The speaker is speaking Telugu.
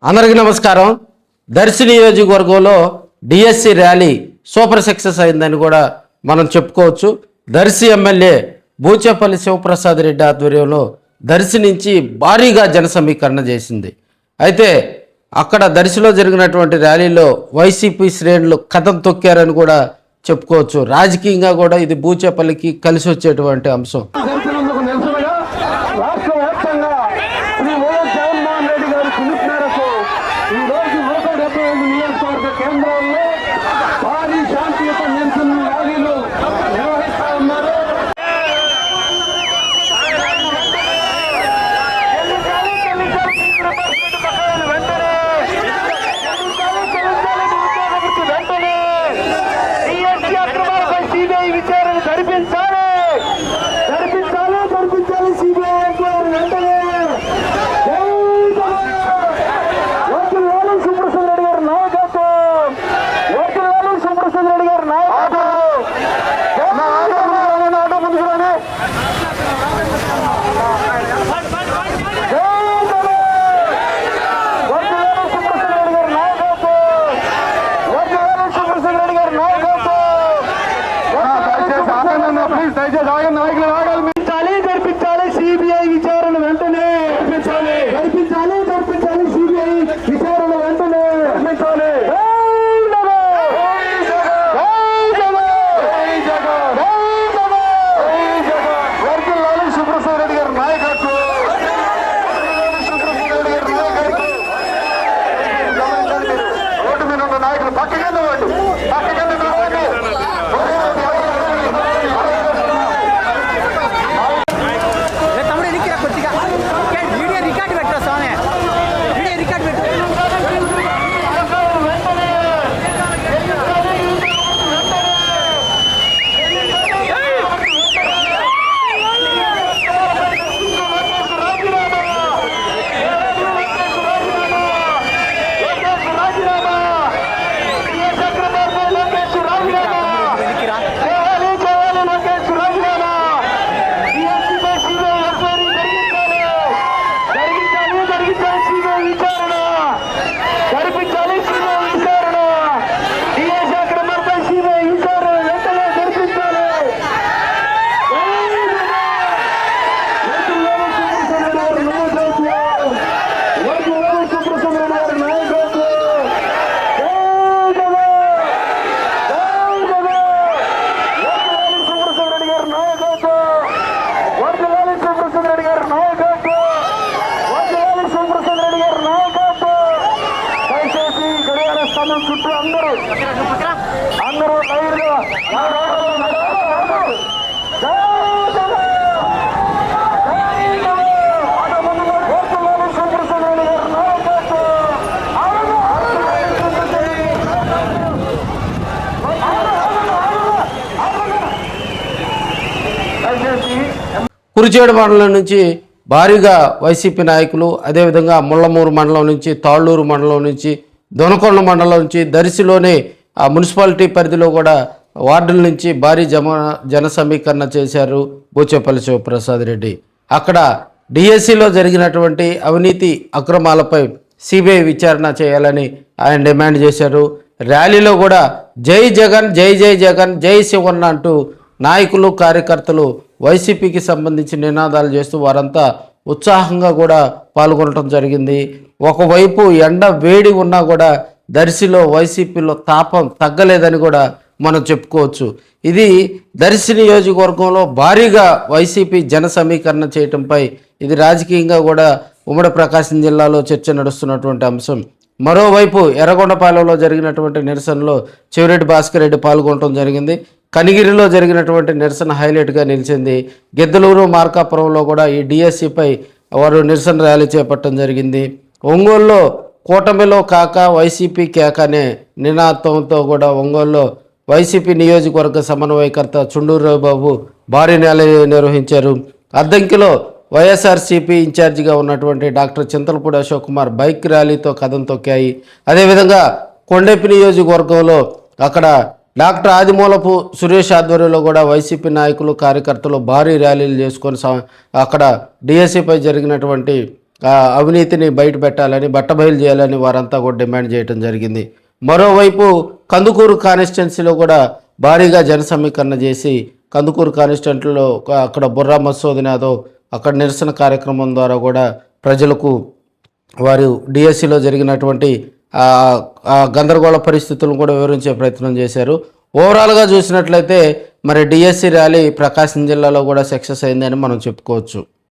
అందరికీ నమస్కారం. దర్శి నియోజకవర్గంలో డిఎస్సి ర్యాలీ సూపర్ సక్సెస్ అయిందని కూడా మనం చెప్పుకోవచ్చు. దర్శి ఎమ్మెల్యే బూచేపల్లి శివప్రసాద్ రెడ్డి ఆధ్వర్యంలో దర్శి నుంచి భారీగా జన సమీకరణ చేసింది. అయితే అక్కడ దర్శిలో జరిగినటువంటి ర్యాలీలో వైసీపీ శ్రేణులు కథం తొక్కారని కూడా చెప్పుకోవచ్చు. రాజకీయంగా కూడా ఇది బూచేపల్లికి కలిసి వచ్చేటువంటి అంశం. కేంద్రాల్లో భారీ శాంతియుత నిరసన ర్యాలీలు నిర్వహిస్తా ఉన్నారు. సిబిఐ విచారణ జరిపించాలి, జరిపించాలి, జరిపించాలి. సిబిఐ ఎంక్వైరీ వెంటనే. జరిపించాలి సిబిఐ విచారణ వెంటనే, జరిపించాలి, జరిపించాలి, జరిపించాలి. సిబిఐ విచారణ వెంటనే జరిపించాలి. సుప్రసాద్ రెడ్డి గారి నాయకత్వం, రోడ్డు మీద ఉన్న నాయకులు పక్కకెళ్ళి చుట్టూ అందరూ లైవ్గా కురిచేడు మండలం నుంచి భారీగా వైసీపీ నాయకులు, అదేవిధంగా ముళ్ళమూరు మండలం నుంచి, తాళ్ళూరు మండలం నుంచి, దొనకొండ మండలం నుంచి, దర్శిలోనే ఆ మున్సిపాలిటీ పరిధిలో కూడా వార్డుల నుంచి భారీ జన సమీకరణ చేశారు బూచేపల్లి శివప్రసాద్ రెడ్డి. అక్కడ డిఎస్సిలో జరిగినటువంటి అవినీతి అక్రమాలపై సిబిఐ విచారణ చేయాలని ఆయన డిమాండ్ చేశారు. ర్యాలీలో కూడా జై జగన్, జై జై జగన్, జై శివన్న అంటూ నాయకులు, కార్యకర్తలు వైసీపీకి సంబంధించి నినాదాలు చేస్తూ వారంతా ఉత్సాహంగా కూడా పాల్గొనడం జరిగింది. ఒకవైపు ఎండ వేడి ఉన్నా కూడా దర్శిలో వైసీపీలో తాపం తగ్గలేదని కూడా మనం చెప్పుకోవచ్చు. ఇది దర్శి నియోజకవర్గంలో భారీగా వైసీపీ జన సమీకరణ చేయటంపై ఇది రాజకీయంగా కూడా ఉమ్మడి ప్రకాశం జిల్లాలో చర్చ నడుస్తున్నటువంటి అంశం. మరోవైపు ఎర్రగొండపాలెంలో జరిగినటువంటి నిరసనలో చెవిరెడ్డి భాస్కర్ రెడ్డి పాల్గొనడం జరిగింది. కనిగిరిలో జరిగినటువంటి నిరసన హైలైట్గా నిలిచింది. గిద్దలూరు, మార్కాపురంలో కూడా ఈ డిఎస్సిపై వారు నిరసన ర్యాలీ చేపట్టడం జరిగింది. ఒంగోలులో కూటమిలో కాక వైసీపీ కేక అనే నినాదంతో కూడా ఒంగోలులో వైసీపీ నియోజకవర్గ సమన్వయకర్త చుండూరు బాబు భారీ ర్యాలీ నిర్వహించారు. అద్దంకిలో వైఎస్ఆర్సీపీ ఇన్ఛార్జిగా ఉన్నటువంటి డాక్టర్ చింతలపూడి అశోక్ కుమార్ బైక్ ర్యాలీతో కథం తొక్కాయి. అదేవిధంగా కొండెపి నియోజకవర్గంలో అక్కడ డాక్టర్ ఆదిమూలపు సురేష్ ఆధ్వర్యంలో కూడా వైసీపీ నాయకులు, కార్యకర్తలు భారీ ర్యాలీలు చేసుకొని అక్కడ డిఎస్సిపై జరిగినటువంటి అవినీతిని బయట పెట్టాలని, బట్టబయలు చేయాలని వారంతా కూడా డిమాండ్ చేయడం జరిగింది. మరోవైపు కందుకూరు కాన్స్టిట్యున్సీలో కూడా భారీగా జన సమీకరణ చేసి కందుకూరు కాన్స్టిట్యున్సీలో అక్కడ బుర్రా మసూద్ యాదవ్ అక్కడ నిరసన కార్యక్రమం ద్వారా కూడా ప్రజలకు వారు డిఎస్సిలో జరిగినటువంటి గందరగోళ పరిస్థితులను కూడా వివరించే ప్రయత్నం చేశారు. ఓవరాల్గా చూసినట్లయితే మరి డిఎస్సి ర్యాలీ ప్రకాశం జిల్లాలో కూడా సక్సెస్ అయిందని మనం చెప్పుకోవచ్చు.